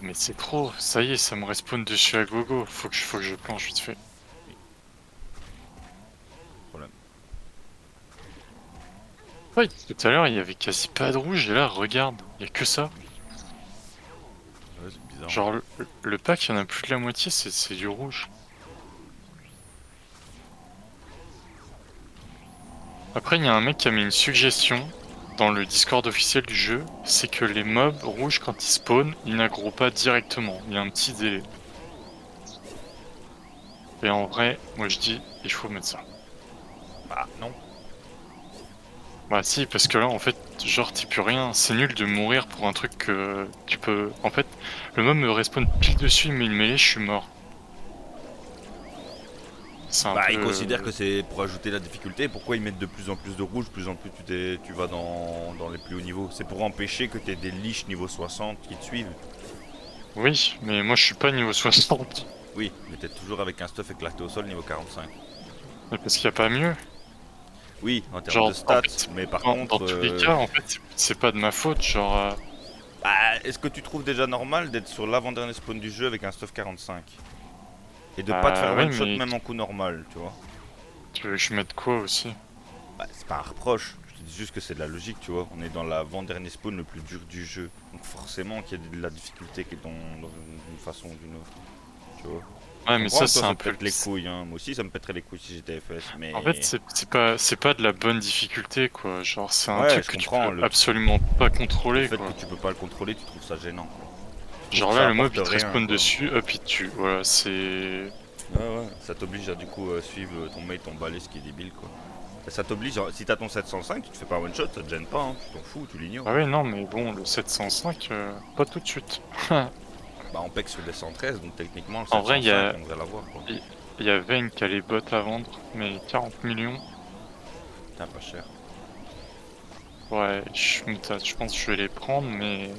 Mais c'est trop, ça y est, ça me respawn dessus à gogo. Faut que je planche vite fait. Oui, problème. Ouais, tout à l'heure, il y avait quasi pas de rouge, et là, regarde, il y a que ça. Ouais, c'est bizarre, hein. Genre, le pack, il y en a plus de la moitié, c'est du rouge. Après, il y a un mec qui a mis une suggestion dans le Discord officiel du jeu, c'est que les mobs rouges, quand ils spawnent, ils n'aggro pas directement. Il y a un petit délai. Et en vrai, moi je dis, il faut mettre ça. Bah, non. Bah si, parce que là, en fait, genre, t'y peux rien. C'est nul de mourir pour un truc que tu peux... En fait, le mob me respawn pile dessus, il met une mêlée, je suis mort. C'est un Bah, peu... ils considèrent que c'est pour ajouter la difficulté. Pourquoi ils mettent de plus en plus de rouge, plus en plus tu vas dans les plus hauts niveaux? C'est pour empêcher que tu aies des liches niveau 60 qui te suivent. Oui, mais moi je suis pas niveau 60. Oui, mais t'es toujours avec un stuff éclaté au sol niveau 45. Mais parce qu'il y a pas mieux. Oui, en termes de Genre, en stats, fait, mais par dans contre, tous les cas, en fait, c'est pas de ma faute, genre... bah, est-ce que tu trouves déjà normal d'être sur l'avant-dernier spawn du jeu avec un stuff 45? Et de pas te faire oui, one shot mais même en coup normal, tu vois? tu veux que je mette quoi aussi? Bah, c'est pas un reproche, je te dis juste que c'est de la logique, tu vois. On est dans l'avant-dernier spawn le plus dur du jeu. Donc forcément qu'il y a de la difficulté qui est dans une façon ou d'une autre, tu vois. Je Ouais, mais comprends ça, que toi c'est ça un te peu... pète les couilles, hein. Moi aussi ça me pèterait les couilles si j'étais FS, En fait, mais... c'est pas de la bonne difficulté, quoi. Genre, c'est un Ouais, truc je que tu comprends, peux absolument pas le contrôler, fait que quoi. tu peux pas le contrôler, tu trouves ça gênant, quoi. Tu trouves Genre que là, ça le mob, apporte il te rien, respawn quoi. dessus, hop, il te tue. Voilà, c'est... Ouais, ouais, ça t'oblige à du coup suivre ton mate, ton balai, ce qui est débile, quoi. Et ça t'oblige, si t'as ton 705, tu te fais pas one shot, ça te gêne pas, hein. Tu t'en fous, tu l'ignores, Ah hein. oui, non, mais bon, le 705, pas tout de suite. Bah on peg sur des 113, donc techniquement le En vrai, 705 on devrait l'avoir, quoi. il y a Vayne qui a les bots à vendre, mais 40 millions. Putain, pas cher. Ouais, je me tâte, je pense que je vais les prendre, mais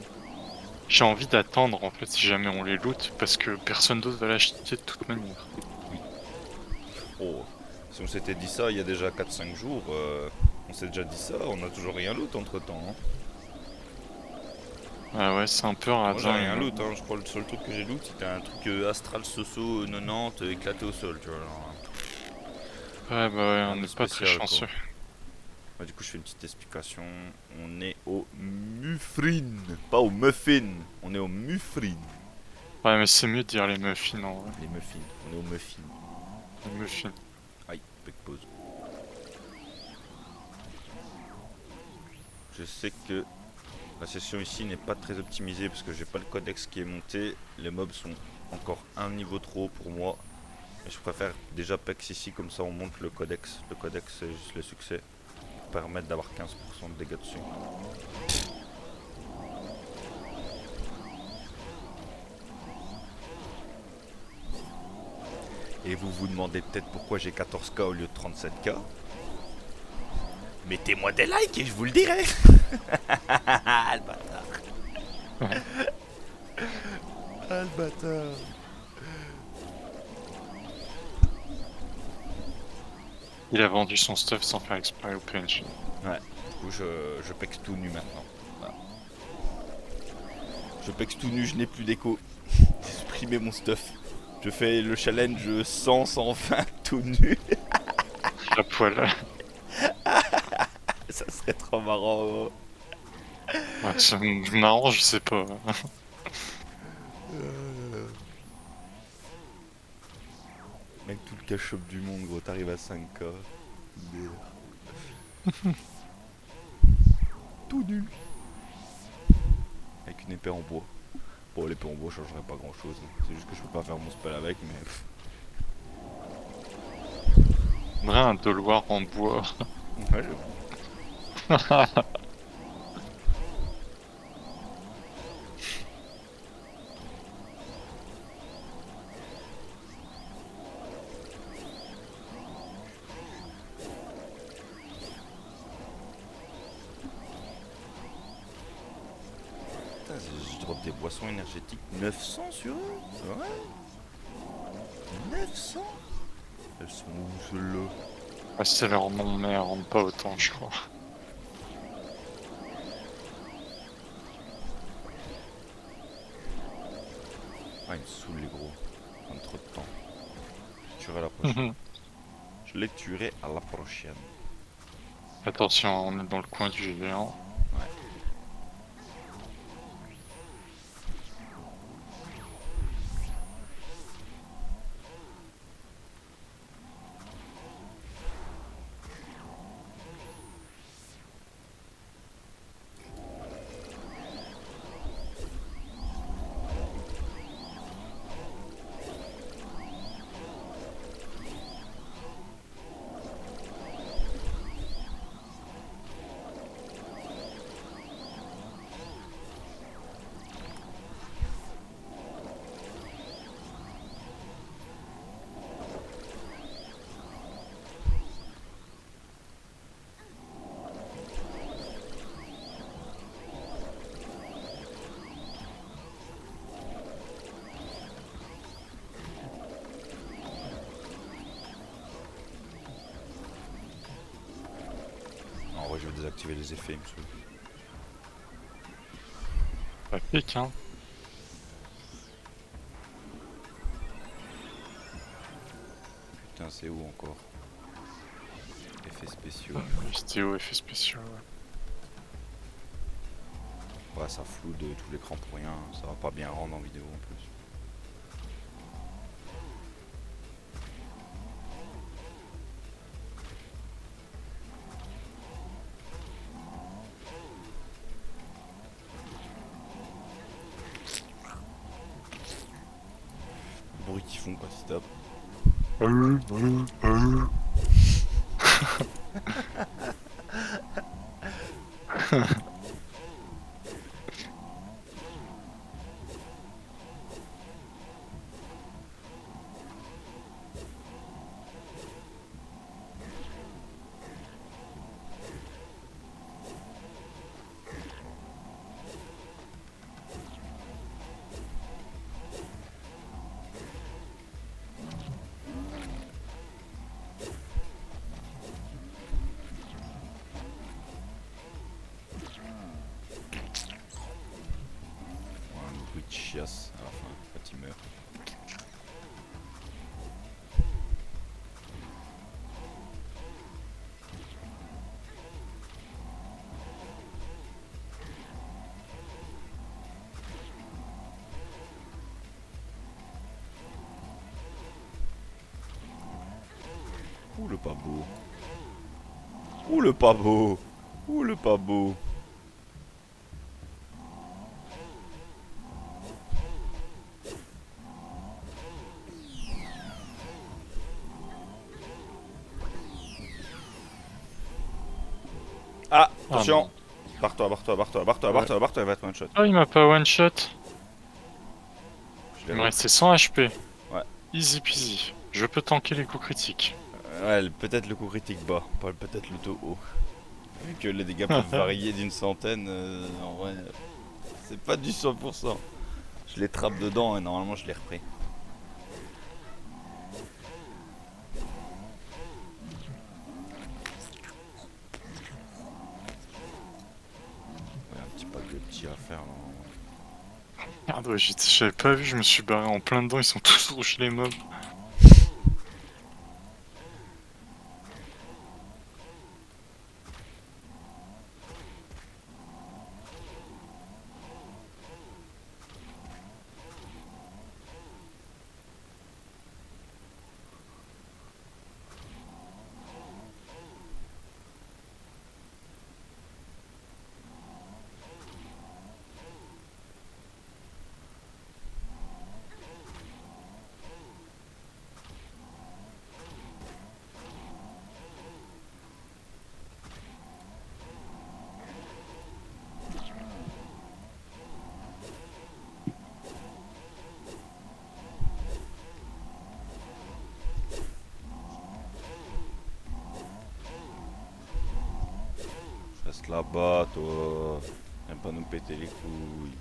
j'ai envie d'attendre, en fait, si jamais on les loot, parce que personne d'autre va l'acheter de toute manière. Oui. Oh, si on s'était dit ça il y a déjà 4-5 jours, on s'est déjà dit ça, on a toujours rien loot entre temps, hein. Ah ouais, c'est un peu Moi j'ai radin. rien loot, hein. Je crois que le seul truc que j'ai loot c'était un truc Astral Soso 90 éclaté au sol, tu vois. Genre, Ouais, bah ouais, rien on de n'est pas très spécial, quoi. chanceux. Bah, du coup, je fais une petite explication. On est au Muffrin, pas au Muffin. On est au Muffrin. Ouais, mais c'est mieux de dire les muffins, en vrai. Les muffins. On est au Muffin. Les muffins. Aïe, quick pause. Je sais que la session ici n'est pas très optimisée parce que j'ai pas le codex qui est monté. Les mobs sont encore un niveau trop haut pour moi. Et je préfère déjà pex ici, comme ça on monte le codex. Le codex c'est juste le succès. Pour permettre d'avoir 15% de dégâts dessus. Et vous vous demandez peut-être pourquoi j'ai 14k au lieu de 37k. Mettez-moi des likes et je vous le dirai. Ah, le bâtard. Ah, le bâtard. Il a vendu son stuff sans faire exprès au PNJ. Ouais, du coup je pex tout nu maintenant. Voilà. Je pex tout nu, je n'ai plus d'écho. J'ai supprimé mon stuff. Je fais le challenge 100-120 tout nu. À poil. Ça serait trop marrant. Oh. Ouais, c'est marrant, je sais pas. Mec, tout le cash shop du monde, gros, t'arrives à 5k. Tout nu. Avec une épée en bois. Bon, l'épée en bois changerait pas grand chose. C'est juste que je peux pas faire mon spell avec, mais. On dirait un Doloir en bois. Ouais, putain, je drop des boissons énergétiques 900 sur eux. C'est vrai 900. Elles sont où celles-là? Ah, c'est leur nom, mais elles rendent pas autant, je crois. Ah, il me saoule les gros. Prendre trop de temps. Je tuerai à la prochaine. Je les tuerai à la prochaine. Attention, on est dans le coin du géant. Ouais. En vrai, je vais désactiver les effets, il me saoule. Ça pique, hein. Putain, c'est où encore? Effets spéciaux. Vidéo, effets spéciaux, ouais. Ouais, ça floue de tout l'écran pour rien. Ça va pas bien rendre en vidéo en plus. Le bruit qu'ils font quand ils tapent. Ouais, un bruit de chiasse à la fin quand il meurt. Ouh le pas beau. Ouh le pas beau. Ouh le pas beau. Ah, Ah attention. non. Barre-toi, barre-toi, barre-toi, barre-toi, Ouais. barre-toi, barre-toi, il va être one shot. Ah, il m'a pas one shot. Je Il l'ai me repris. restait 100 HP. Ouais. Easy peasy. Je peux tanker les coups critiques. Ouais, peut-être le coup critique bas, pas peut-être le taux haut. Vu que les dégâts peuvent varier d'une centaine, en vrai, c'est pas du 100%. Je les trappe dedans et normalement je les repris. Ouais, un petit pack de petits à faire là. Merde, ouais, j'avais pas vu, je me suis barré en plein dedans, ils sont tous rouges les mobs. Reste là-bas, toi. Viens pas nous péter les couilles.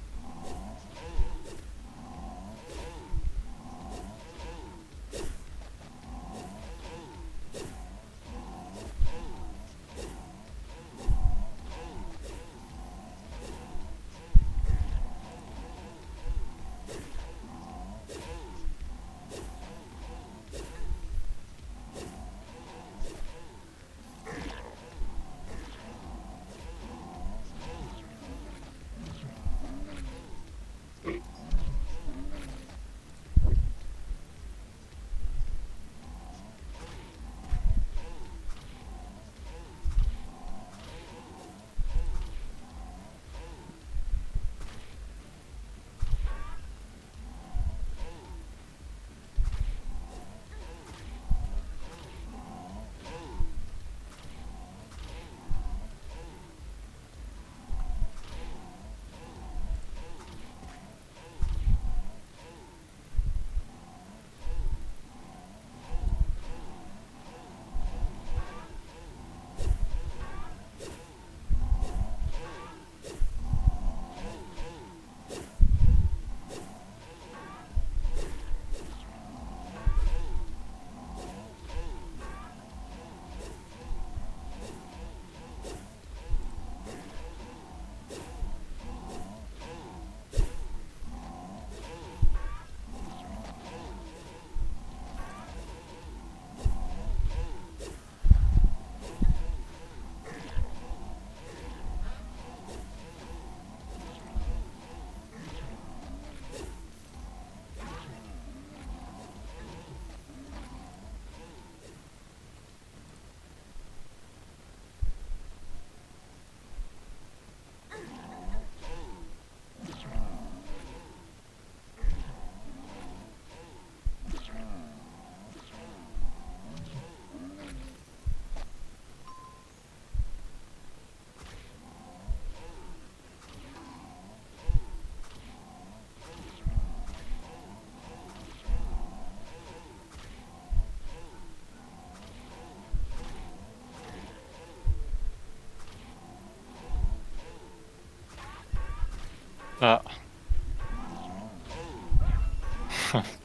Ah,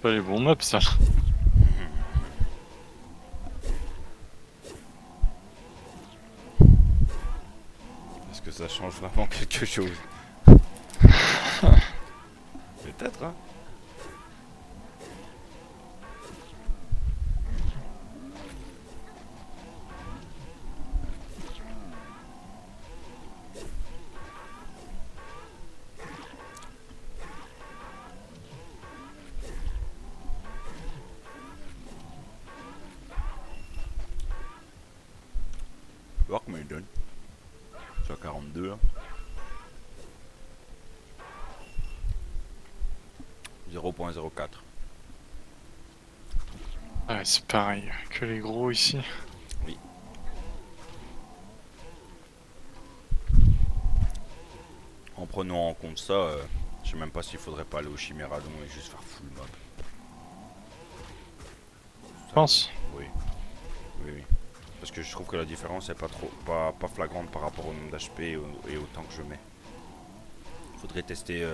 pas les bons mobs ça. Est-ce que ça change vraiment quelque chose? Peut-être, hein. Voir comment il donne. Je suis à 42 là. 0.04. Ouais, c'est pareil que les gros ici. Oui. En prenant en compte ça, je sais même pas s'il faudrait pas aller au Chiméradon et juste faire full mob. Je Ça, pense. oui. Oui, oui. Parce que je trouve que la différence est pas trop, pas flagrante par rapport au nombre d'HP et au temps que je mets. Faudrait tester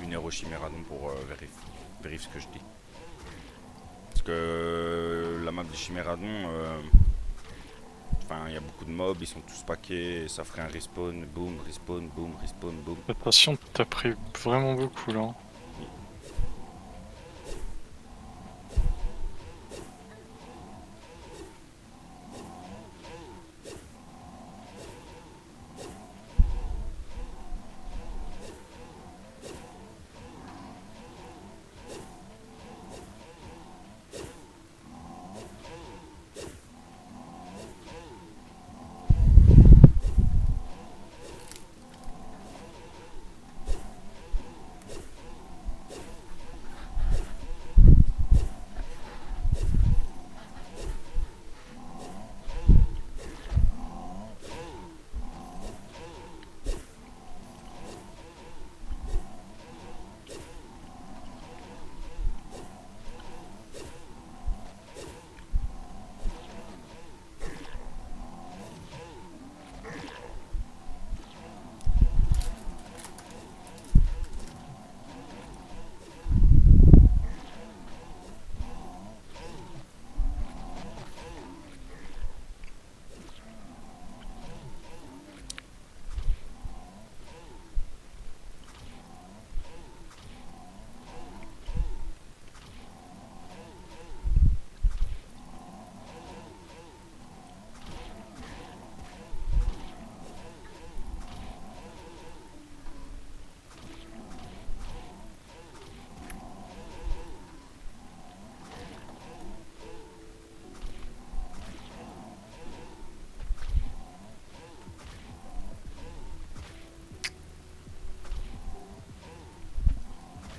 une heure au Chiméradon pour vérifier ce que je dis. Parce que la map du Chiméradon, enfin il y a beaucoup de mobs, ils sont tous paquets, et ça ferait un respawn, boom, respawn, boom, respawn, boom. Attention, t'as pris vraiment beaucoup là.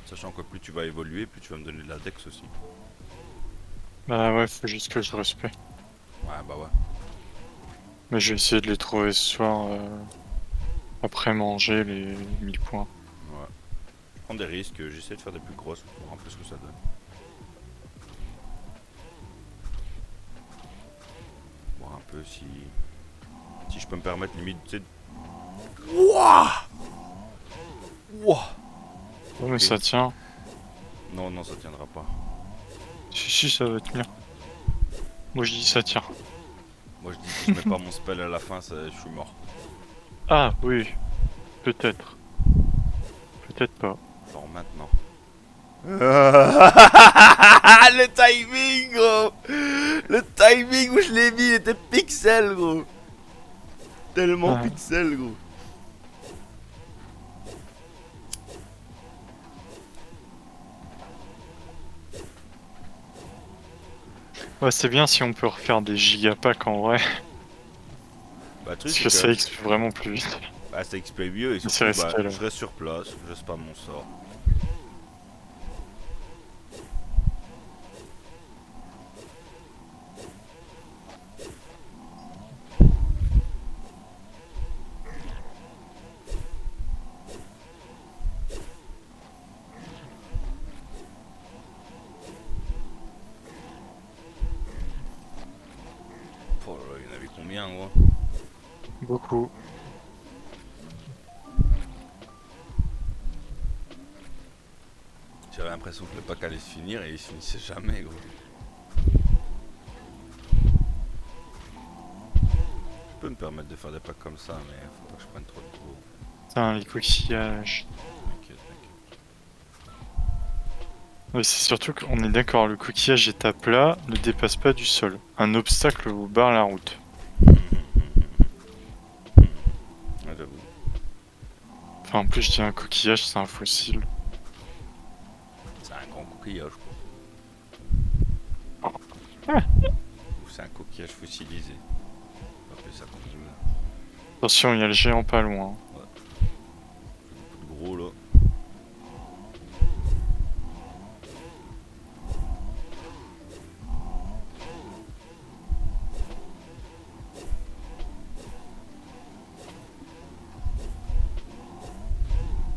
Sachant que plus tu vas évoluer, plus tu vas me donner de la dex aussi. Bah ouais, faut juste que je respecte. Ouais, bah ouais. Mais je vais essayer de les trouver ce soir après manger les 1000 points. Ouais. Je prends des risques, j'essaie de faire des plus grosses pour voir un peu ce que ça donne. Voir un peu si je peux me permettre limite, tu sais. Wouah. Wouah. Ouais, mais Ok. ça tient. Non, non, ça tiendra pas. Si, ça va tenir. Moi je dis ça tient. Moi je dis si je mets pas mon spell à la fin, je suis mort. Ah oui, peut-être. Peut-être pas. Genre maintenant. Le timing, gros. Le timing où je l'ai mis, il était pixel, gros. Tellement Ouais. pixel, gros. Ouais, c'est bien si on peut refaire des gigapacks en vrai. Bah, le truc, Parce c'est que que ça exp vraiment plus vite. bah, ça XP mieux et C'est surtout, bah, risqué là. je reste sur place, je spam mon sort. Oh là là, il y en avait combien, gros? Beaucoup. J'avais l'impression que le pack allait se finir et il se finissait jamais, gros. Je peux me permettre de faire des packs comme ça, mais faut pas que je prenne trop de gros. Putain, les coquillages. T'inquiète, t'inquiète. Ouais, c'est surtout qu'on est d'accord, le coquillage est à plat, ne dépasse pas du sol. Un obstacle vous barre la route. Ouais, j'avoue. Enfin, en plus, je dis un coquillage, c'est un fossile. C'est un grand coquillage, quoi. Ah. Ou c'est un coquillage fossilisé. On va appeler ça comme vous. Attention, il y a le géant pas loin. Gros là.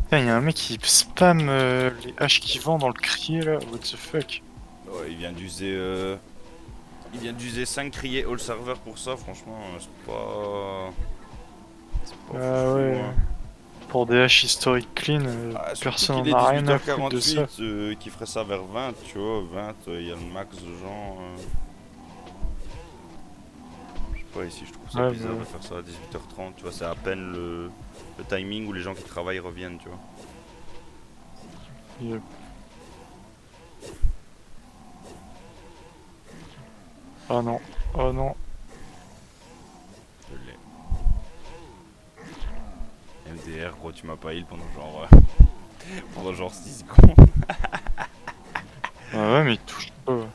Putain, il y a un mec qui spam les haches qui vend dans le crier là, what the fuck. Ouais, il vient d'user. Il vient d'user 5 criers all server pour ça, franchement, c'est pas. C'est pas Ah foufou, ouais. hein. Pour des haches historiques clean, Ah, surtout personne qu'il en est a rien à foutre de ça. 18h48, qui ferait ça vers 20, tu vois, 20, il y a le max de gens. Je sais pas, ici je trouve ça Ouais, bizarre bah, de faire ça à 18h30, tu vois, c'est à peine le timing où les gens qui travaillent reviennent, tu vois. yep. Oh non, oh non. Je l'ai. MDR, gros, tu m'as pas heal pendant genre 6 secondes. Ah ouais, mais il touche pas.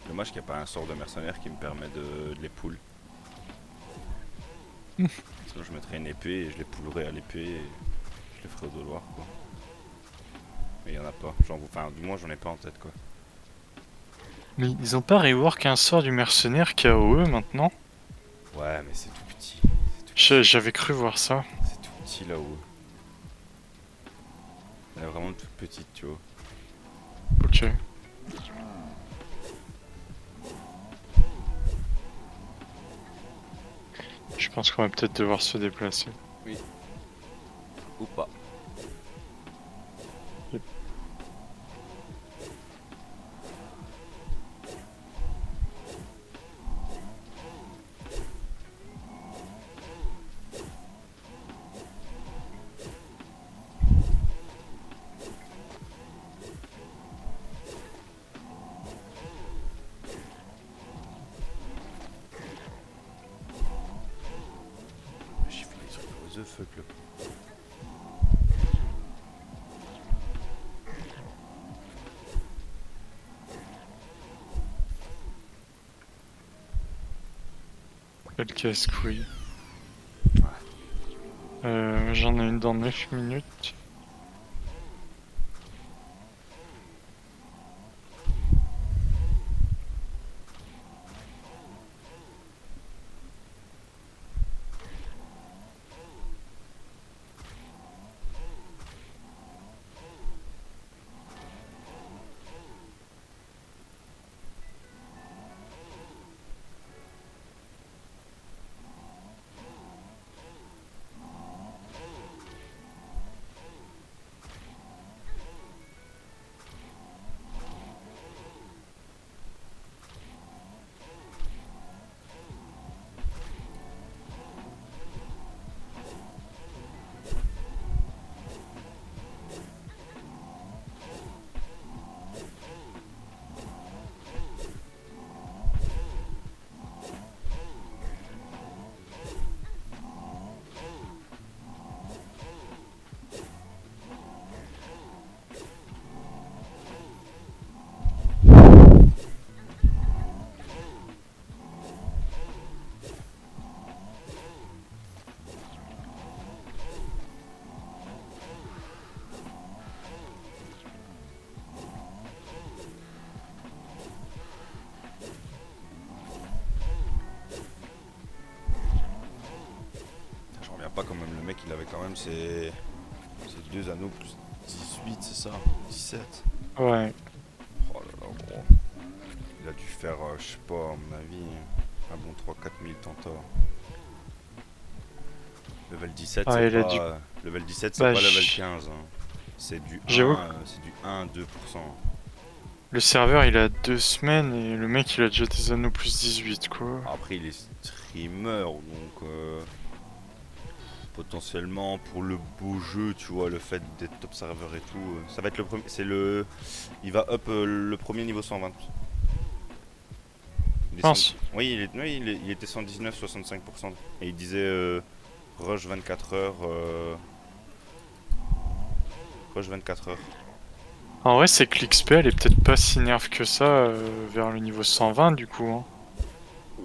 Dommage qu'il n'y a pas un sort de mercenaire qui me permet de les pull. Sinon je mettrais une épée et je les pullerais à l'épée et je les ferais au doloir, quoi. Mais il y en a pas. Enfin, du moins j'en ai pas en tête, quoi. Mais ils ont pas rework un sort du mercenaire KOE maintenant? Ouais, mais c'est tout petit. C'est tout petit. J'avais cru voir ça. C'est tout petit là-haut. Elle est vraiment toute petite, tu vois. Ok. Je pense qu'on va peut-être devoir se déplacer. Oui. Ou pas. Yep. J'ai fait des trucs what the fuck là. Quel casse-couille. J'en ai une dans 9 minutes. mec il avait quand même ses deux anneaux plus 18, c'est ça? 17. Ouais. Oh là là, gros. Il a dû faire, je sais pas, à mon avis, un bon 3-4 000 tentats. Level 17, Ah, c'est il a dû... pas. Level 17, c'est Bah, pas level 15. Hein. j'avoue que C'est du 1-2%. le serveur, il a 2 semaines et le mec, il a déjà des anneaux plus 18, quoi. Après, il est streamer, donc potentiellement pour le beau jeu, tu vois, le fait d'être top serveur et tout, ça va être le premier. C'est le. Il va up le premier niveau 120. Mince. Oui, il était 119, 65%. Et il disait rush 24 heures. Rush 24 heures. En vrai, c'est que l'XP, elle est peut-être pas si nerf que ça vers le niveau 120, du coup. Hein.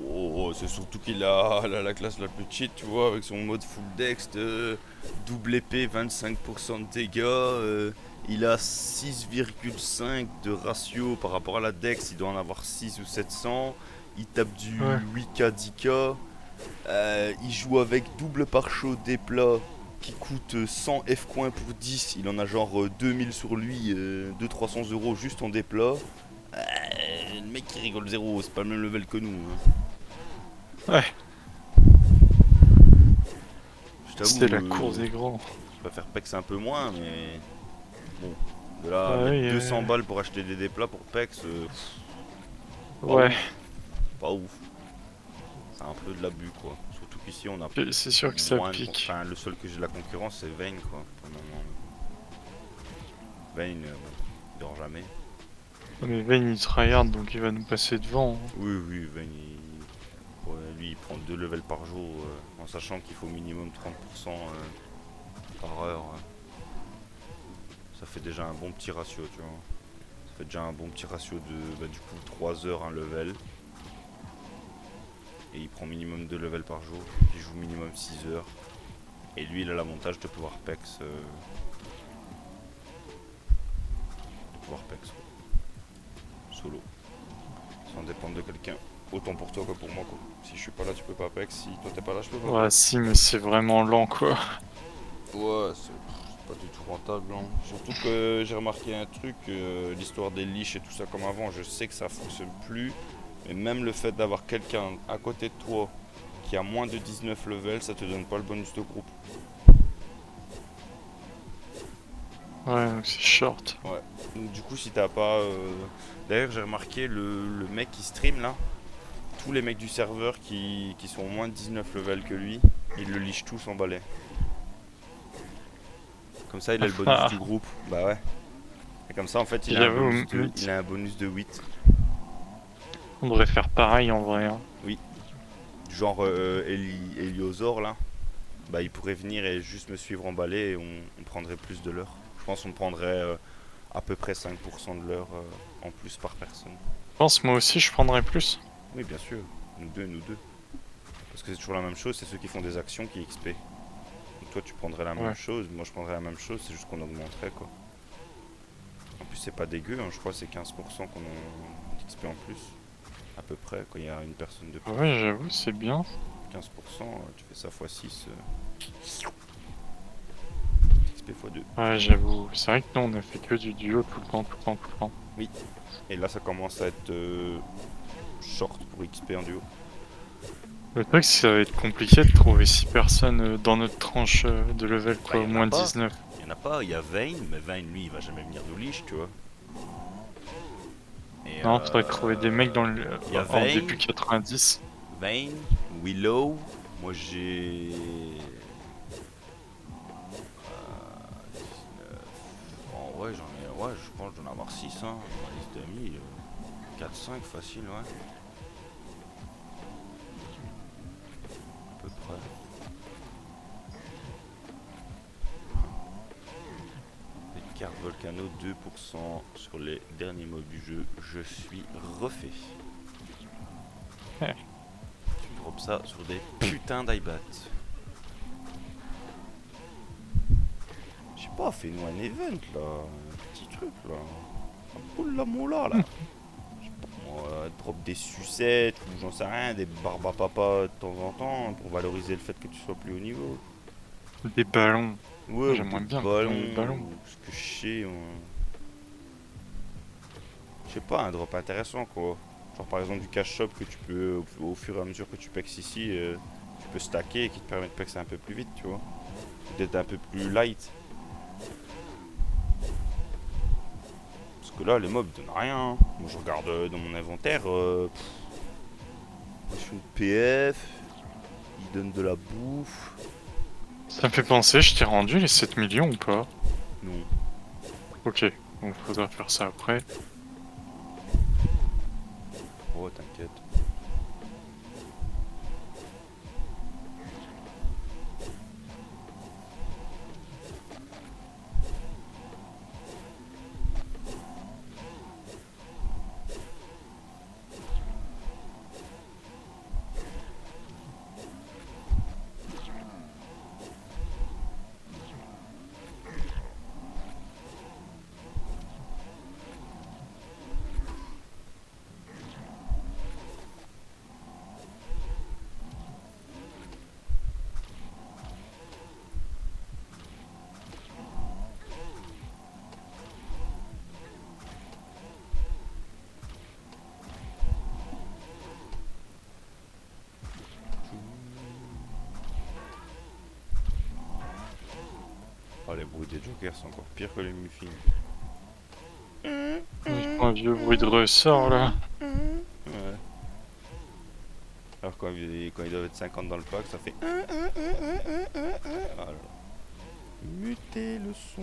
Oh, c'est surtout qu'il a la classe la plus cheat, tu vois, avec son mode full dex, double épée, 25% de dégâts. Il a 6,5 de ratio par rapport à la dex, il doit en avoir 6 ou 700. Il tape du Ouais. 8k, 10k. Il joue avec double pare-chaud des plats qui coûte 100 F coins pour 10. Il en a genre 2000 sur lui, 200-300 euros juste en déplats. Le mec qui rigole zéro, c'est pas le même level que nous. Hein. Ouais, Je c'est t'avoue, la course des grands. je préfère Pex un peu moins, mais bon, de là à Ah mettre oui, 200 balles pour acheter des déplats pour Pex, pas ouais, ouf, pas ouf. C'est un peu de l'abus quoi. Surtout qu'ici on a c'est sûr que ça moins de. pique. Enfin, le seul que j'ai de la concurrence c'est Vayne quoi. Pour le moment. Vayne, il dort jamais. Mais Vayne, il tryhard, donc il va nous passer devant. Hein. Oui, oui, Vayne, ouais, lui il prend 2 levels par jour en sachant qu'il faut minimum 30% par heure. Ça fait déjà un bon petit ratio, tu vois. Ça fait déjà un bon petit ratio de du coup 3 heures un level. Et il prend minimum 2 levels par jour. Il joue minimum 6 heures. Et lui il a l'avantage de pouvoir pex. Solo. Sans dépendre de quelqu'un. Autant pour toi que pour moi quoi. Si je suis pas là tu peux pas pex. Si toi t'es pas là je peux pas Ouais, pex. si, mais c'est vraiment lent, quoi. Ouais, c'est pas du tout rentable. Hein. Surtout que j'ai remarqué un truc, l'histoire des leash et tout ça comme avant, je sais que ça fonctionne plus. Mais même le fait d'avoir quelqu'un à côté de toi qui a moins de 19 levels, ça te donne pas le bonus de groupe. Ouais, donc c'est short. Ouais. Donc, du coup, si t'as pas. D'ailleurs, j'ai remarqué le mec qui stream là, tous les mecs du serveur qui sont au moins de 19 levels que lui, ils le leash tous en balai. Comme ça, il a le bonus du Ah, groupe. Bah ouais. Et comme ça, en fait, j'avoue, il a un bonus de 8. on devrait faire pareil en vrai. Hein. Oui. Du genre Eliosor là. Bah, il pourrait venir et juste me suivre en balai et on prendrait plus de l'heure. Je pense qu'on prendrait à peu près 5% de l'heure en plus par personne. Je pense moi aussi je prendrais plus. Oui, bien sûr. Nous deux, nous deux. Parce que c'est toujours la même chose, c'est ceux qui font des actions qui XP. Donc toi, tu prendrais la même Ouais. chose, moi je prendrais la même chose, c'est juste qu'on augmenterait quoi. En plus, c'est pas dégueu, hein, je crois que c'est 15% qu'on a d'XP en plus. À peu près, quand il y a une personne de plus. Ouais, j'avoue, c'est bien. 15%, tu fais ça x 6, XP x 2. Ouais, j'avoue. C'est vrai que nous on a fait que du duo tout le temps, tout le temps, tout le temps. Oui. Et là, ça commence à être short pour XP en duo. Le truc, c'est que ça va être compliqué de trouver 6 personnes dans notre tranche de level, Bah, quoi, il au y en a moins pas. 19. Il y en a pas. Il y a Vayne, mais Vayne, lui, il va jamais venir nous leash, tu vois. Et Non, faudrait trouver des mecs dans le, il y a en Vayne, début 90. Vayne, Willow. Moi, j'ai. 19. En vrai, j'en ai. Ouais, je pense que j'en ai avoir 6, hein. Dans ma liste d'amis. 4-5 facile, ouais. À peu près. Les cartes Volcano, 2% sur les derniers mobs du jeu. Je suis refait. Ouais. Tu drops ça sur des putains d'iBat. Je sais pas, fais-nous un event là. Un petit truc là. Un boule la moula là. Je sais pas moi, drop des sucettes ou j'en sais rien, des barbes à papa de temps en temps pour valoriser le fait que tu sois plus haut niveau. Des ballons. Ouais, ou des J'aimerais bien qu'on ait des ballons, ballons. ou ce que je sais. Je sais pas, un drop intéressant quoi. Genre par exemple du cash shop que tu peux, au fur et à mesure que tu packs ici, tu peux stacker et qui te permet de paxer un peu plus vite, tu vois. D'être un peu plus light. Parce que là, les mobs donnent rien, hein. Moi je regarde dans mon inventaire, potion de PF, ils donnent de la bouffe. Ça me fait penser, je t'ai rendu les 7 millions ou pas? Non. Ok, donc faudra faire ça après. Oh, t'inquiète. Oh, les bruits des jokers, c'est encore pire que les muffins. Ils font un vieux bruit de ressort là. Ouais. Alors quand ils doivent être 50 dans le pack, ça fait. Voilà. Muter le son.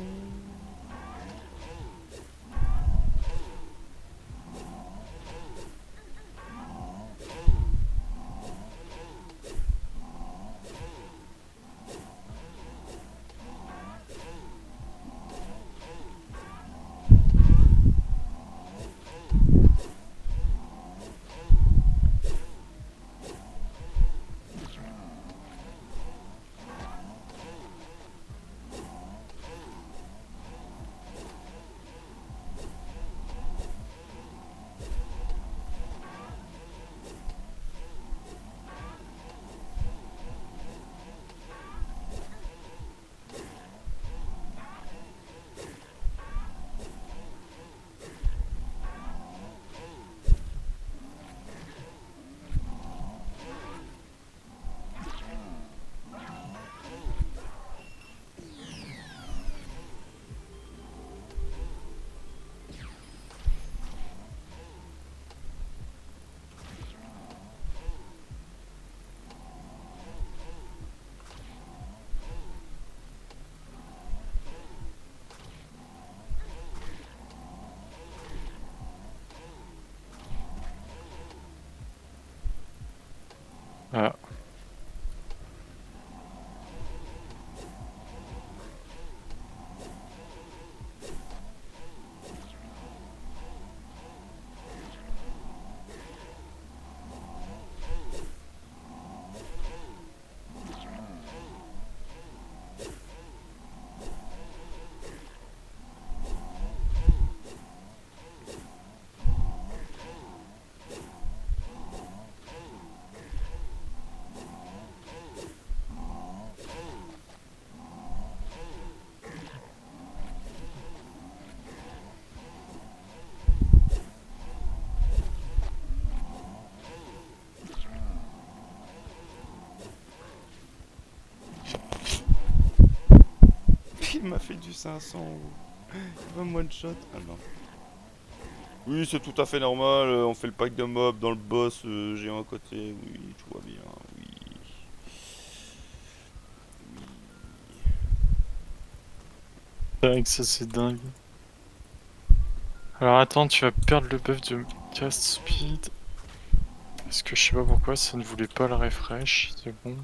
Ah. Il m'a fait du 500. Il va me one shot. Ah non. Oui, c'est tout à fait normal. On fait le pack de mobs dans le boss géant à côté. Oui, tu vois bien. Oui. C'est vrai que ça c'est dingue. Alors attends, tu vas perdre le buff de cast speed. Parce que je sais pas pourquoi ça ne voulait pas le refresh, c'est bon.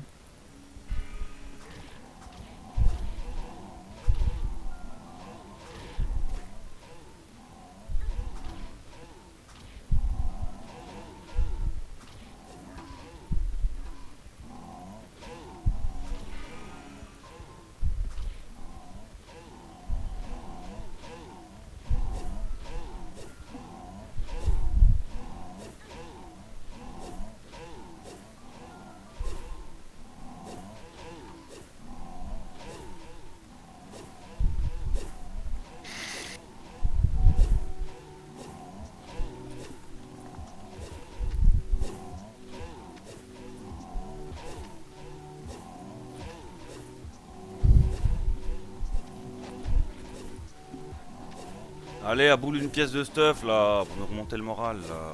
Allez, à boule une pièce de stuff là, pour me remonter le moral là.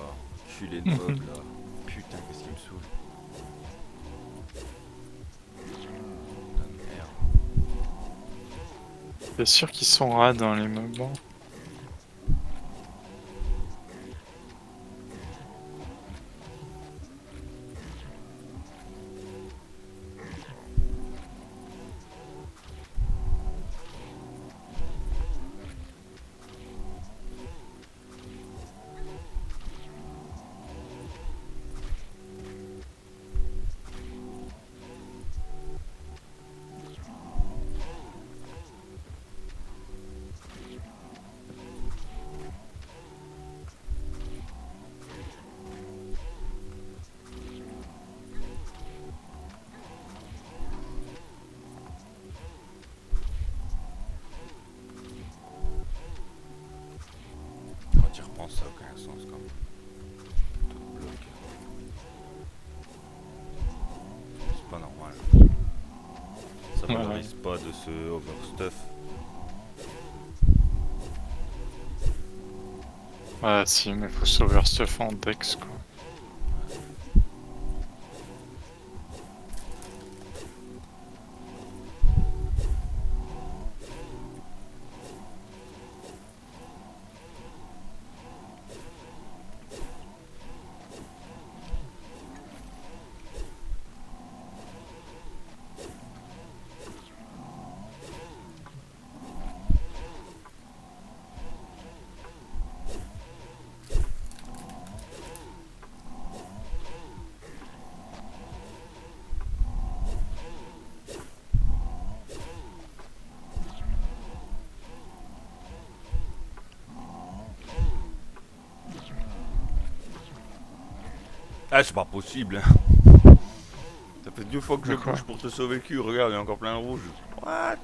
Culé de mob là. Putain, qu'est-ce qui me saoule. Putain de merde. T'es sûr qu'ils sont rades dans les mobs, hein. Quand tu repenses, ça n'a aucun sens quand même. Tout bloc. C'est pas normal. Ça Ouais. valorise pas de ce overstuff. Ah si, mais faut sauver stuff en Dex quoi. Ah, c'est pas possible. Ça fait 2 fois que je De quoi? bouge pour te sauver le cul. Regarde, il y a encore plein de rouge. What?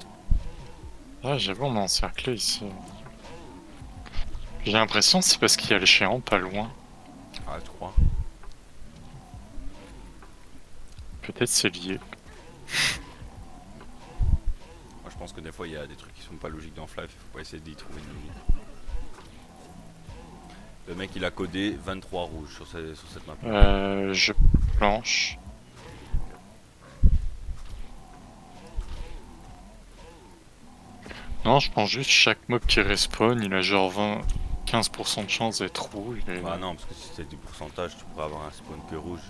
Ah j'avoue on est encerclé ici. J'ai l'impression que c'est parce qu'il y a le géant pas loin. Ah, je crois. Peut-être c'est lié. Moi, je pense que des fois, il y a des trucs qui sont pas logiques dans Flife. Faut pas essayer d'y trouver une logique. Le mec, il a codé 23 rouges sur cette map. Je planche. Non, je pense juste chaque mob qui respawn, il a genre 15% de chance d'être rouge. Et... Bah non, parce que si c'est du pourcentage, tu pourrais avoir un spawn que rouge.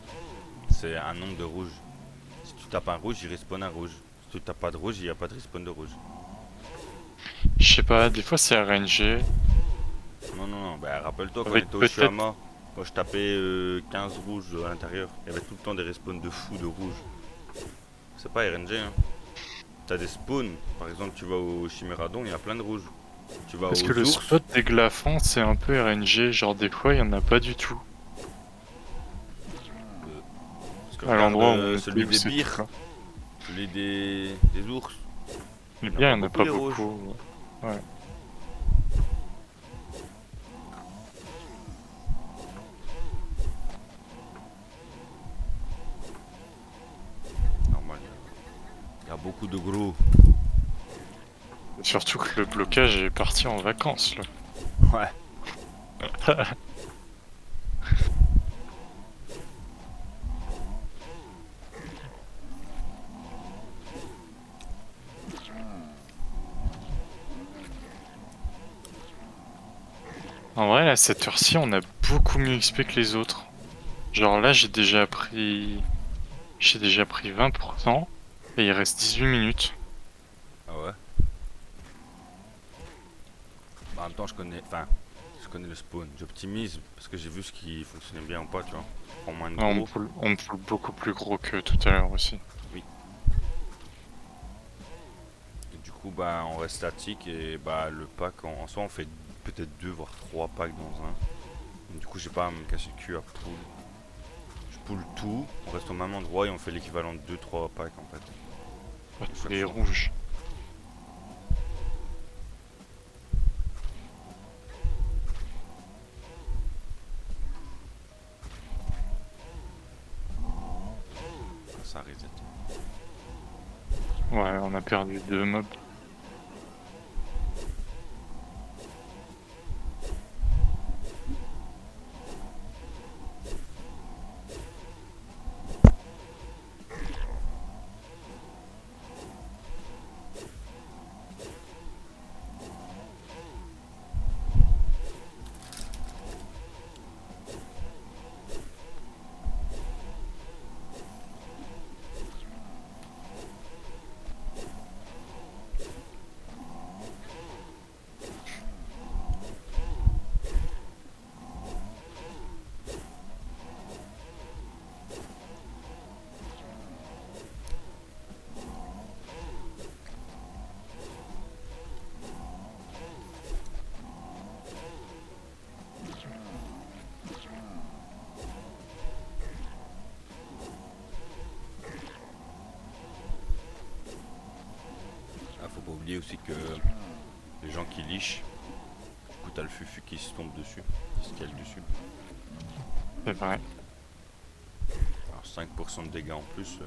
C'est un nombre de rouges. Si tu tapes un rouge, il respawn un rouge. Si tu tapes pas de rouge, il n'y a pas de respawn de rouge. Je sais pas, des fois c'est RNG. Non, non, non. Bah rappelle-toi quand on Avec était au peut-être... Shiyama, quand je tapais 15 rouges à l'intérieur, il y avait tout le temps des respawns de fous de rouge. C'est pas RNG, hein. T'as des spawns, par exemple, tu vas au Chiméradon, il y a plein de rouges. Tu vas Parce que aux le ours, spot des glafons c'est un peu RNG, genre des fois il y en a pas du tout. parce que À regarde l'endroit où on celui était où des c'est tout birs, là. celui des ours. Les Il n'y en a biens pas il y en a beaucoup pas des rouges. beaucoup. Ouais. Normal. Il y a beaucoup de gros. Surtout que le blocage est parti en vacances là. Ouais. En vrai, à cette heure-ci, on a beaucoup mieux XP que les autres. Genre là, j'ai déjà pris 20% et il reste 18 minutes. Ah ouais. Bah, en même temps, je connais le spawn. J'optimise parce que j'ai vu ce qui fonctionnait bien ou pas, tu vois. Je prends moins de gros. On me pull beaucoup plus gros que tout à l'heure aussi. Oui. Et du coup, bah, on reste statique et bah, le pack en soi, on fait peut-être 2 voire 3 packs dans un. Du coup, j'ai pas à me casser le cul à pull. Je pull tout, on reste au même endroit et on fait l'équivalent de 2-3 packs en fait. Pas tous Chaque les fois. rouges. Ça reset. Ouais, on a perdu 2 mobs. oublier aussi que les gens qui lichent, du coup t'as le fufu qui se tombe dessus, qui se cale dessus. C'est vrai. Alors 5% de dégâts en plus,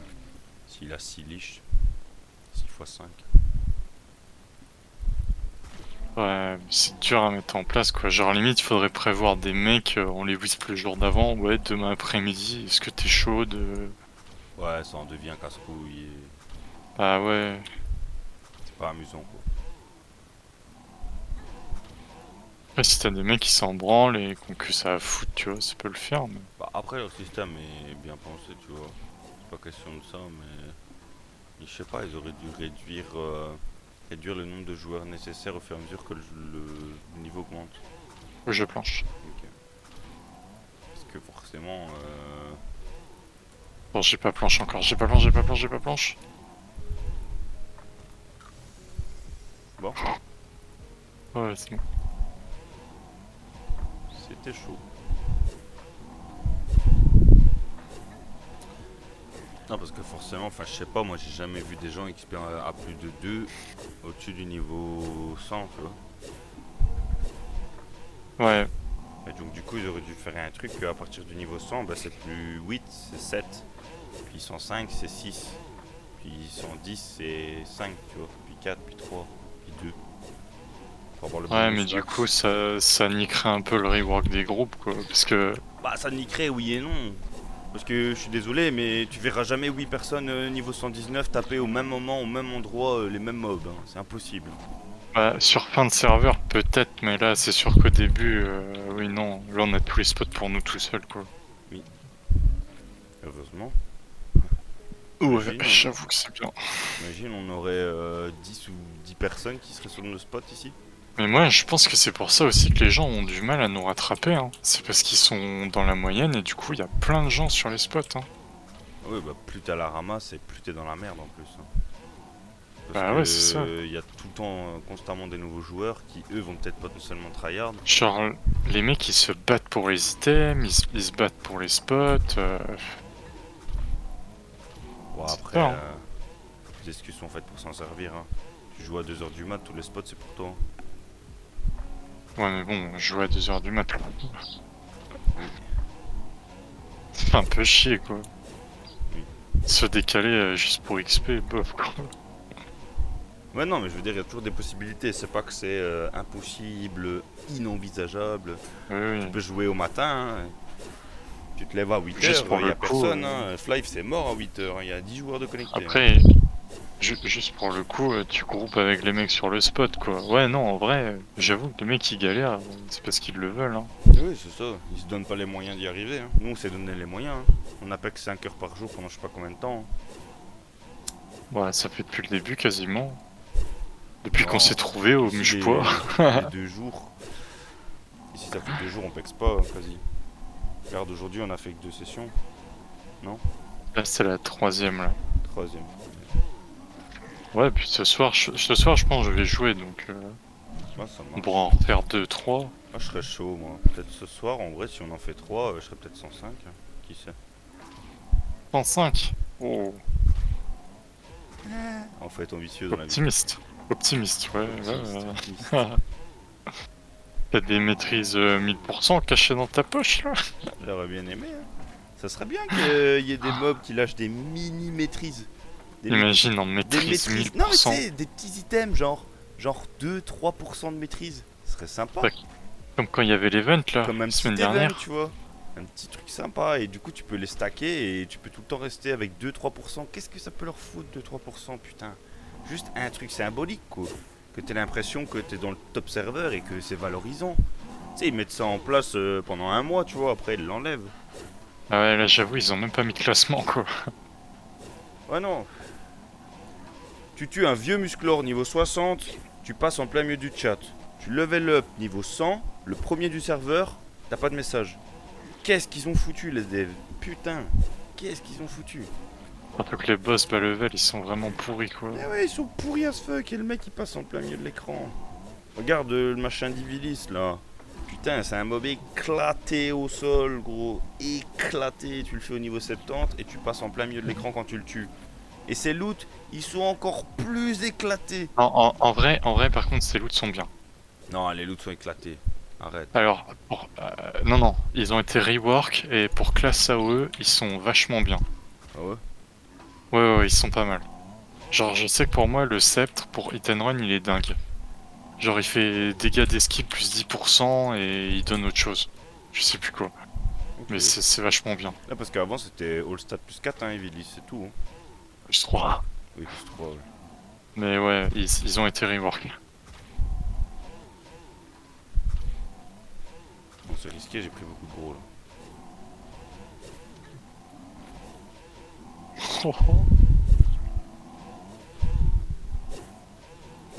s'il a 6 liches, 6 x 5. Ouais, c'est dur à mettre en place quoi. Genre limite, il faudrait prévoir des mecs, on les wisp le jour d'avant. Ouais, demain après-midi, est-ce que t'es chaud de. Ouais, ça en devient casse-couille et Ah ouais. c'est pas amusant quoi. Après, si t'as des mecs qui s'en branlent et qui ont que ça à foutre, tu vois, ça peut le faire. Mais... Bah, après leur système est bien pensé, tu vois. C'est pas question de ça, mais je sais pas, ils auraient dû réduire le nombre de joueurs nécessaires au fur et à mesure que le niveau augmente. Ouais, je planche. Ok. Parce que forcément, Bon, j'ai pas planche encore. J'ai pas planche, j'ai pas planche, j'ai pas planche. bon, Ouais, c'est bon. c'était chaud. Non, parce que forcément, enfin, je sais pas, moi j'ai jamais vu des gens XP à plus de 2 au-dessus du niveau 100, tu vois. Ouais, Et donc, du coup, ils auraient dû faire un truc qu'à partir du niveau 100, bah, c'est plus 8, c'est 7. Puis 105, c'est 6. Puis 110, c'est 5, tu vois. Puis 4, puis 3, puis 2. Pour avoir le ouais, bonus mais du coup, max. ça niquerait un peu le rework des groupes, quoi. Parce que, Bah, ça niquerait, oui et non. Parce que je suis désolé, mais tu verras jamais 8 personnes niveau 119 taper au même moment, au même endroit, les mêmes mobs. Hein. C'est impossible. bah, sur fin de serveur, peut-être, mais là, c'est sûr qu'au début, oui, non. Là, on a tous les spots pour nous tout seuls, quoi. Oui, heureusement. Ouais, Imagine, j'avoue que c'est bien. imagine on aurait 10 ou 10 personnes qui seraient sur nos spots ici. Mais moi, je pense que c'est pour ça aussi que les gens ont du mal à nous rattraper, hein. C'est parce qu'ils sont dans la moyenne et du coup, il y a plein de gens sur les spots, hein. Oui, bah plus t'as la ramasse et plus t'es dans la merde en plus. Hein. Parce Bah ouais, c'est ça. que y a tout le temps constamment des nouveaux joueurs qui eux vont peut-être potentiellement tryhard. Genre, les mecs, ils se battent pour les items, ils se battent pour les spots. Bon C'est après, ça, hein. les excuses sont faites pour s'en servir. Hein. Tu joues à 2 heures du mat, tous les spots c'est pour toi. Ouais, mais bon, jouer à 2 heures du mat, Oui. c'est un peu chier, quoi. Oui. Se décaler juste pour XP, bof, quoi. Ouais non mais je veux dire, il y a toujours des possibilités. C'est pas que c'est impossible, inenvisageable. Oui, Tu oui. peux jouer au matin. Hein. Tu te lèves à 8 Juste heures, pour il y le a coup. personne. Hein. Flive c'est mort à 8 heures. Il y a 10 joueurs de connectés. Hein. Après, juste pour le coup, tu groupes avec les mecs sur le spot, quoi. Ouais, non, en vrai, j'avoue que les mecs qui galèrent, c'est parce qu'ils le veulent, hein. Oui, c'est ça. Ils se donnent pas les moyens d'y arriver. Hein. Nous, on s'est donné les moyens. Hein. On n'a pas que 5 heures par jour pendant je sais pas combien de temps. Ouais, ça fait depuis le début quasiment. Depuis qu'on s'est Non. trouvé au Ici, Muche-Pois. les 2 jours. Ici, ça fait 2 jours, on pexe pas, quasi. Regarde, aujourd'hui, on a fait que 2 sessions. Non. Là, c'est la troisième, là. Troisième. Ouais, puis ce soir, je pense que je vais jouer, donc Ah, ça on marche. pourra en refaire 2, 3. Ah, je serais chaud, moi. Peut-être ce soir, en vrai, si on en fait 3, je serais peut-être 105. Hein. Qui sait. 105. Oh, En fait, ambitieux dans la vie. optimiste. Optimiste, ouais. Optimiste, Ouais, optimiste. T'as des maîtrises 1000% cachées dans ta poche, là. J'aurais bien aimé. Hein. Ça serait bien qu'il y ait des mobs qui lâchent des mini-maîtrises. Imagine en Des maîtrise maîtrises. Non, mais tu 1000%. sais, des petits items, genre 2-3% de maîtrise. Ce serait sympa. Tac. Comme quand il y avait l'event, là, Comme un la petit semaine event, dernière. tu vois. Un petit truc sympa. Et du coup, tu peux les stacker et tu peux tout le temps rester avec 2-3%. Qu'est-ce que ça peut leur foutre, 2-3%, putain. Juste un truc symbolique, quoi. Que t'aies l'impression que t'es dans le top serveur et que c'est valorisant. Tu sais, ils mettent ça en place pendant un mois, tu vois. Après, ils l'enlèvent. Ah ouais, là, j'avoue, ils ont même pas mis de classement, quoi. Ouais, non. Tu tues un vieux musclor niveau 60, tu passes en plein milieu du chat. Tu level up niveau 100, le premier du serveur, t'as pas de message. Qu'est-ce qu'ils ont foutu les devs? Putain, qu'est-ce qu'ils ont foutu? Surtout que les boss bas level, ils sont vraiment pourris, quoi. Eh ouais, ils sont pourris as fuck et le mec il passe en plein milieu de l'écran. Regarde le machin d'Ivilis là. Putain, c'est un mob éclaté au sol, gros. Éclaté. Tu le fais au niveau 70 et tu passes en plein milieu de l'écran quand tu le tues. Et ces loots, ils sont encore plus éclatés. En vrai, par contre, ces loots sont bien. Non, les loots sont éclatés. Arrête. Alors, non, non, ils ont été rework et pour classe AOE, ils sont vachement bien. Ah ouais? Ouais, ouais, ouais, ils sont pas mal. Genre, je sais que pour moi, le sceptre pour Hit and Run, il est dingue. Genre, il fait dégâts d'esquive plus 10% et il donne autre chose. Je sais plus quoi. Ok. Mais c'est vachement bien. Là, parce qu'avant, c'était All Stat plus 4, hein, Heavily, c'est tout. Hein. Je trouve. Oui, plus 3, ouais. Mais ouais, ils ont été rework. Bon, c'est risqué, j'ai pris beaucoup de gros là.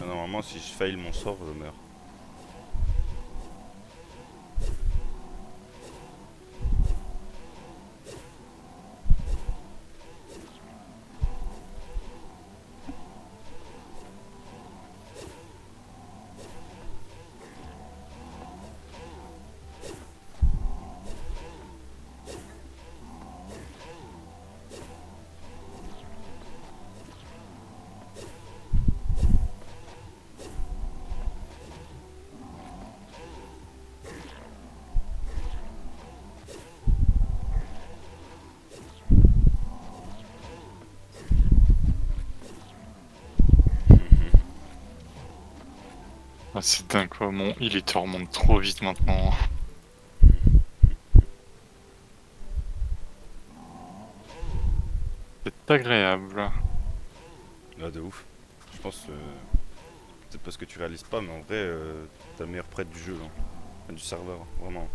Ah, normalement, si je fail mon sort, je meurs. Ah, c'est dingue quoi, mon heal il te remonte trop vite maintenant. C'est agréable. Là, de ouf. Je pense, peut-être parce que tu réalises pas, mais en vrai, t'as le meilleur prêtre du jeu, là. Enfin, du serveur, vraiment.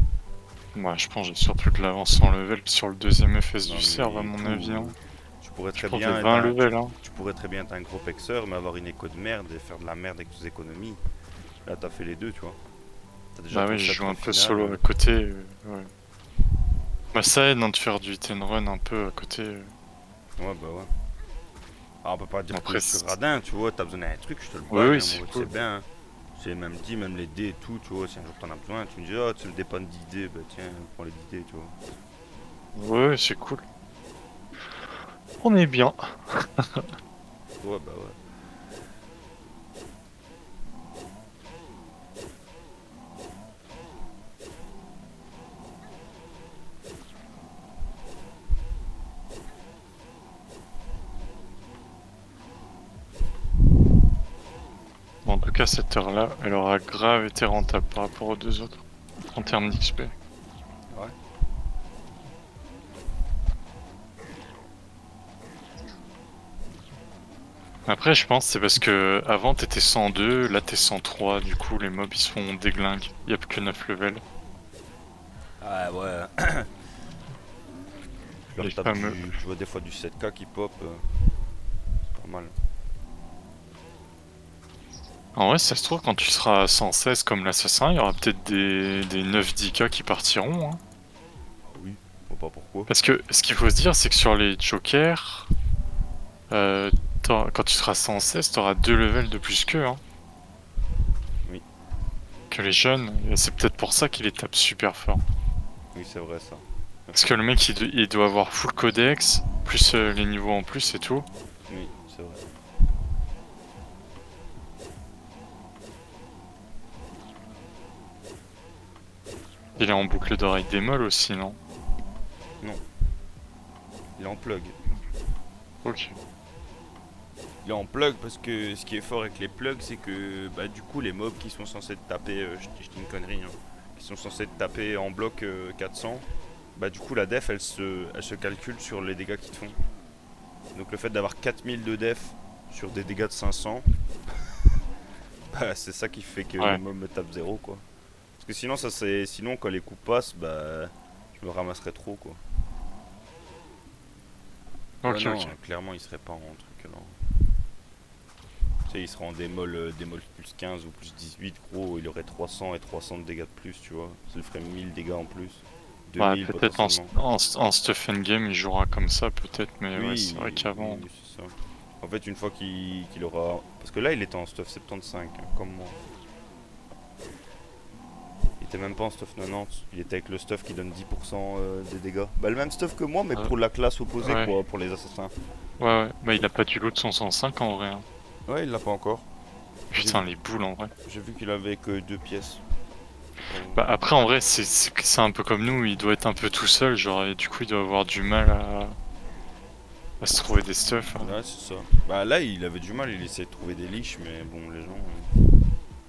Moi, je pense que j'ai surtout de l'avance en level sur le deuxième FS Non, du serve à mais mon tout. avis. Hein. Tu pourrais Je très pense que j'ai bien être 20 un, levels. Hein. tu pourrais très bien être un gros pexeur, mais avoir une écho de merde et faire de la merde avec tes économies. Là, t'as fait les deux, tu vois. T'as déjà Bah ton oui, je joue sceptre un peu final. solo à côté. Ouais. Bah ça aide hein, de faire du hit and run un peu à côté. Ouais, bah ouais. Ah, on peut pas dire que Après, je suis radin, tu vois. T'as besoin d'un truc, je te le oui, balle, oui, hein, c'est moi, tu sais cool. bien. Hein. J'ai même dit, même les dés et tout, tu vois. Si un jour t'en as besoin, tu me dis, oh, tu me dépannes d'idées, bah tiens, prends les idées, tu vois. Ouais, c'est cool. On est bien. Ouais, bah ouais. Bon, en tout cas, cette heure-là, elle aura grave été rentable par rapport aux deux autres en termes d'XP. Ouais. Après, je pense que c'est parce que avant t'étais 102, là t'es 103, du coup les mobs ils se font déglingue. Y a plus que 9 levels. Ah ouais. Je Les leur tape fameux. du. Je vois des fois du 7K qui pop. Pas mal. En vrai, ça se trouve, quand tu seras à 116 comme l'assassin, il y aura peut-être des 9-10K qui partiront. Hein. Ah oui. Je vois pas pourquoi. Parce que ce qu'il faut se dire, c'est que sur les jokers, euh, quand tu seras 116, t'auras 2 levels de plus qu'eux. Hein, Oui. que les jeunes. Et c'est peut-être pour ça qu'il les tape super fort. Oui, c'est vrai ça. Parce que le mec, il doit avoir full codex, plus les niveaux en plus et tout. Oui, c'est vrai. Il est en boucle d'oreille démol aussi, non? Non. Il est en plug. Ok. Il est en plug parce que ce qui est fort avec les plugs, c'est que bah, du coup, les mobs qui sont censés te taper, je dis une connerie, hein, qui sont censés te taper en bloc 400, bah du coup, la def elle se calcule sur les dégâts qu'ils te font. Donc le fait d'avoir 4000 de def sur des dégâts de 500, bah, c'est ça qui fait que les Ouais. mobs me tapent zéro quoi. Parce que sinon, sinon quand les coups passent, bah je me ramasserais trop quoi. Ouais, Ok, non, ok. clairement, il serait pas en truc, non. Tu sais, il serait en démol plus 15 ou plus 18, gros, il aurait 300 et 300 de dégâts de plus, tu vois. Ça lui ferait 1000 dégâts en plus. Ouais, 2000 peut-être en, potentiellement. en stuff game, il jouera comme ça, peut-être, mais ouais, c'est vrai Oui, oui, qu'avant. oui, c'est ça. En fait, une fois qu'il aura. Parce que là, il était en stuff 75, hein, comme moi. Il était même pas en stuff 90, il était avec le stuff qui donne 10% des dégâts. Bah, le même stuff que moi, mais Euh, pour la classe opposée, ouais. quoi, pour les assassins. Ouais, ouais. Bah, il a pas du lot de son 105 en vrai, hein. Ouais, il l'a pas encore. Putain, les boules en vrai. J'ai vu qu'il avait que 2 pièces. Bah, après, en vrai, c'est un peu comme nous, il doit être un peu tout seul, genre, et du coup, il doit avoir du mal à se trouver des stuff, hein. Ouais, c'est ça. Bah là, il avait du mal, il essayait de trouver des leash, mais bon, les gens,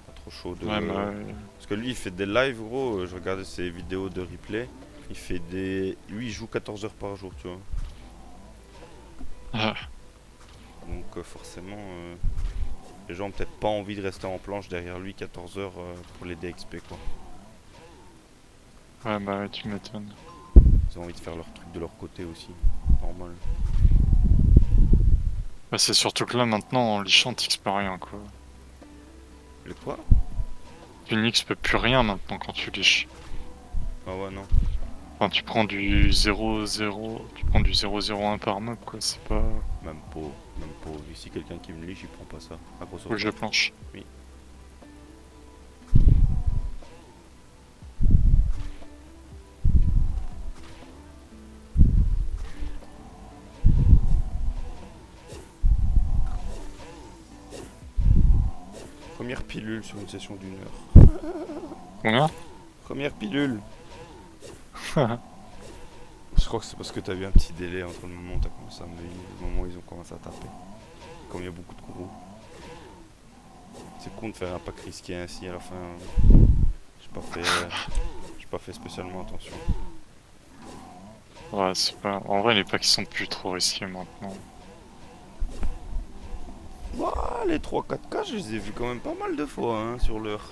pas trop chaud de... Ouais, bah, Parce que lui, il fait des lives, gros. Je regardais ses vidéos de replay. Il fait des... Lui, il joue 14 heures par jour, tu vois. ah, Donc forcément, les gens ont peut-être pas envie de rester en planche derrière lui 14 heures pour les DXP, quoi. ouais, bah, ouais, tu m'étonnes. Ils ont envie de faire leur truc de leur côté aussi. Normal. Bah, c'est surtout que là, maintenant, en lichant, t'XP rien, quoi. Le quoi? Tu n'XP plus rien maintenant quand tu liches. Ah ouais, non. Enfin, tu prends du 0,0, tu prends du 0,01 par mob, quoi, c'est pas... Même pas. Même pas. Ici, quelqu'un qui me liche, il prend pas ça. À gros Faut que je planche. Oui. Première pilule sur une session d'1 heure. Combien? Première pilule. Je crois que c'est parce que t'as eu un petit délai entre le moment où t'as commencé à me lire et le moment où ils ont commencé à taper. Comme il y a beaucoup de gros. C'est con de faire un pack risqué ainsi à la fin. J'ai pas fait spécialement attention. Ouais, c'est pas... En vrai, les packs sont plus trop risqués maintenant. Ouah, les 3-4K, je les ai vus quand même pas mal de fois hein, sur l'heure.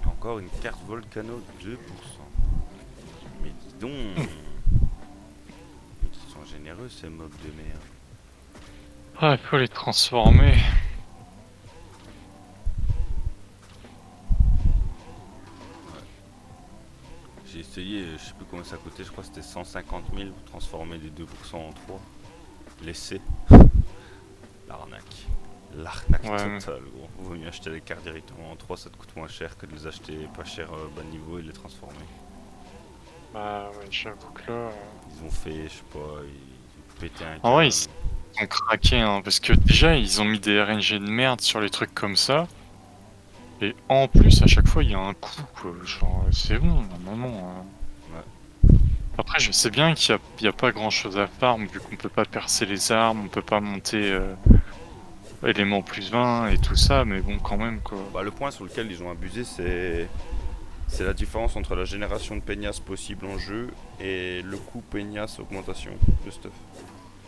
Encore une carte Volcano 2%. Mais dis donc. Ils sont généreux ces mobs de merde. Ah, il faut les transformer. J'ai essayé, je sais plus combien ça coûtait, je crois que c'était 150 000 pour transformer les 2% en 3. Laissez. L'arnaque. L'arnaque Ouais, mais... totale, gros. Vaut mieux acheter les cartes directement en 3, ça te coûte moins cher que de les acheter pas cher bas niveau et de les transformer. Bah ouais, j'avoue que là... Ils ont fait, je sais pas, ils ont pété un En vrai, câble. ils ont craqué, hein, parce que déjà, ils ont mis des RNG de merde sur les trucs comme ça. Et en plus, à chaque fois, il y a un coup, quoi. Genre, c'est bon, à un moment. Ouais. Après, je sais bien qu'il y a pas grand chose à farm, vu qu'on peut pas percer les armes, on peut pas monter éléments plus 20 et tout ça, mais bon, quand même, quoi. Bah, le point sur lequel ils ont abusé, c'est la différence entre la génération de peignasse possible en jeu et le coût peignasse augmentation de stuff.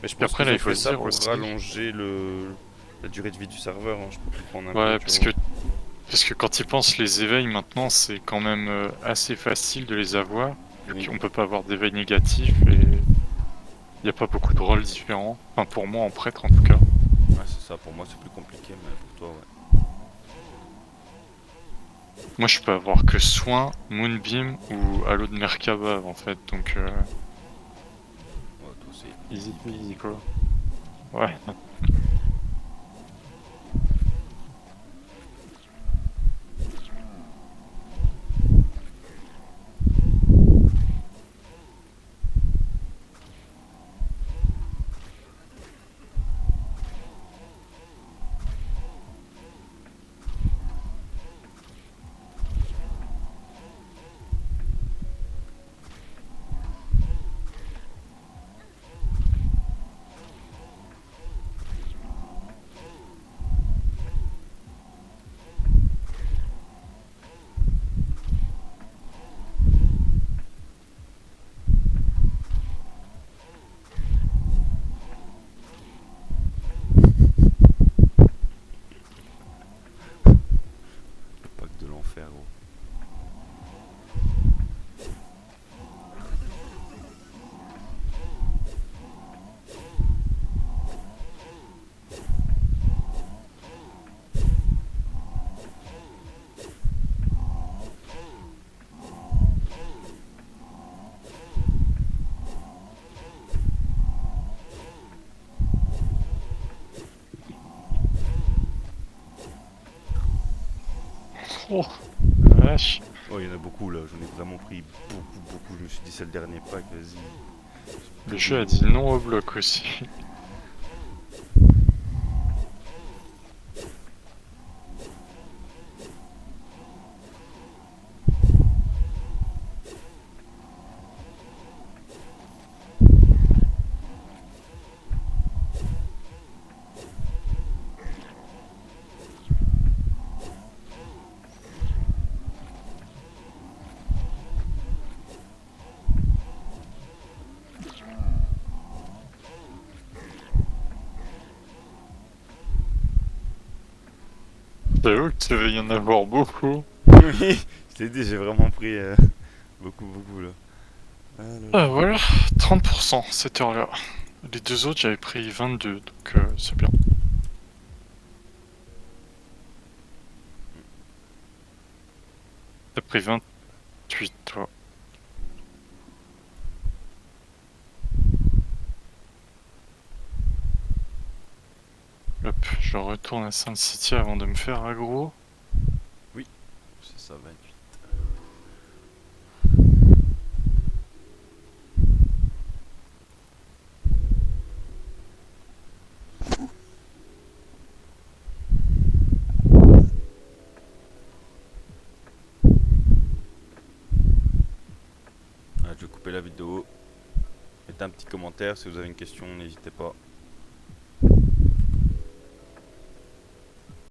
Mais je Puis pense après, qu'ils là, ont il faut fait se ça dire pour aussi... rallonger la durée de vie du serveur, hein. Je peux comprendre un peu, Ouais, tu parce vois. que... Parce que quand ils pensent les éveils maintenant, c'est quand même assez facile de les avoir, vu Oui. qu'on peut pas avoir d'éveil négatif et il n'y a pas beaucoup de rôles différents. Enfin, pour moi, en prêtre en tout cas. Ouais, c'est ça, pour moi c'est plus compliqué, mais pour toi, ouais. Moi, je peux avoir que soin, Moonbeam ou Halo de Merkaba en fait, donc Ouais, toi c'est easy easy peasy peasy, quoi. quoi. Ouais. Oh, vache. Oh, il y en a beaucoup là, j'en ai vraiment pris beaucoup. Je me suis dit, c'est le dernier pack, vas-y. Le jeu a dit non au bloc aussi. J'avoue que tu devais y en avoir beaucoup. Oui, je t'ai dit, j'ai vraiment pris beaucoup là. Ah là là. Ah voilà, 30% cette heure-là. Les deux autres, j'avais pris 22, donc c'est bien. T'as pris 28, toi. Hop, je retourne à Saint City avant de me faire aggro. Oui, c'est ça, 28. Ah, je vais couper la vidéo. Mettez un petit commentaire si vous avez une question, n'hésitez pas.